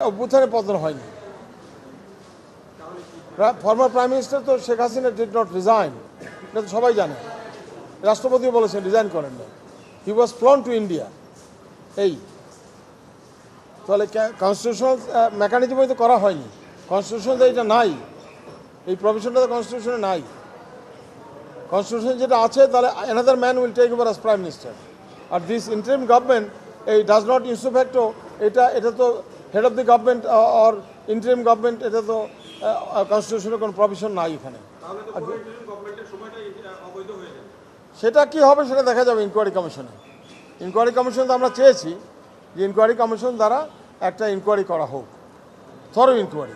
অভ্যুত্থানে পতন হয়নি। ফর্মার প্রাইম মিনিস্টার তো Sheikh Hasina did not resign, এটা তো সবাই জানে। রাষ্ট্রপতিও বলেছেন রিজাইন করেন না, হি ওয়াজ ফ্লন টু ইন্ডিয়া। এই তাহলে কনস্টিটিউশনাল মেকানিজমই তো করা হয়নি, কনস্টিটিউশন তো এটা নাই, এই প্রভিশনটা তো কনস্টিটিউশনে নাই। কনস্টিটিউশন যেটা আছে তাহলে another man will take over as prime minister. আর দিস ইন্টারিম গভর্নমেন্ট এই ডাজ নট ইনসুফ্যাক্টো, এটা তো head of the government or interim government, এটা তো কনস্টিটিউশনের কোনো প্রভিশন নাই এখানে। সেটা কি হবে সেটা দেখা যাবে ইনকোয়ারি কমিশনে। ইনকোয়ারি কমিশন তো আমরা চেয়েছি যে ইনকোয়ারি কমিশন দ্বারা একটা ইনকোয়ারি করা হোক, থরো ইনকোয়ারি।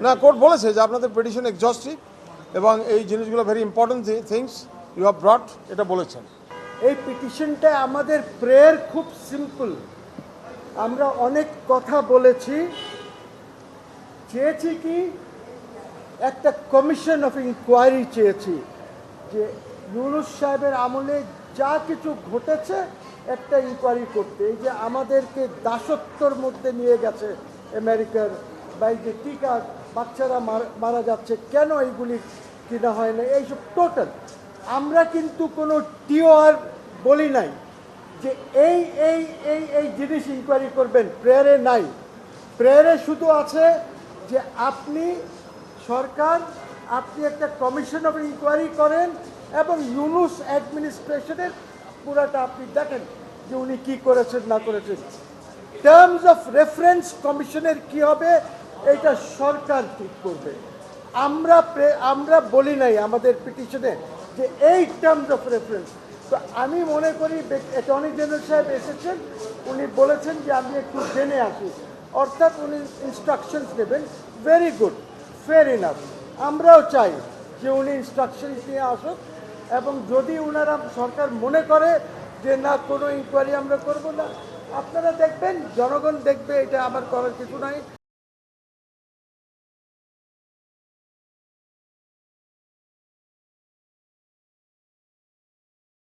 না, কোর্ট বলেছে যে আপনাদের পিটিশন এক্সস্টিভ এবং এই জিনিসগুলো very important things you have brought, এটা বলেছেন। এই পিটিশনটা আমাদের প্রেয়ার খুব সিম্পল। আমরা অনেক কথা বলেছি, চেয়েছি কি একটা কমিশন অফ ইনকোয়ারি চেয়েছি, যে ইউনূস সাহেবের আমলে যা কিছু ঘটেছে একটা ইনকোয়ারি করতে। এই যে আমাদেরকে দাসত্বর মধ্যে নিয়ে গেছে আমেরিকার, বা এই যে টিকা বাচ্চারা মারা যাচ্ছে, কেন এইগুলি কিনা হয় না, এইসব টোটাল। আমরা কিন্তু কোনো টিওআর বলি নাই যে এই এই এই এই জিনিস ইনকোয়ারি করবেন, প্রেয়ারে নাই। প্রেয়ারে শুধু আছে যে আপনি সরকার, আপনি একটা কমিশন অফ ইনকোয়ারি করেন এবং ইউনূস অ্যাডমিনিস্ট্রেশনের পুরাটা আপনি দেখেন যে উনি কী করেছেন না করেছেন। টার্মস অফ রেফারেন্স কমিশনের কি হবে এটা সরকার ঠিক করবে। আমরা বলি নাই আমাদের পিটিশনে যে এই টার্মস অফ রেফারেন্স। তো আমি মনে করি অ্যাটর্নি জেনারেল সাহেব এসেছেন, উনি বলেছেন যে আমি একটু জেনে আসি, অর্থাৎ উনি ইনস্ট্রাকশনস নেবেন। Very good, fair enough. আমরাও চাই যে উনি ইনস্ট্রাকশনস নিয়ে আসুক, এবং যদি ওনারা সরকার মনে করে যে না কোনো ইনকোয়ারি আমরা করব না, আপনারা দেখবেন, জনগণ দেখবে, এটা আমার করার কিছু নাই।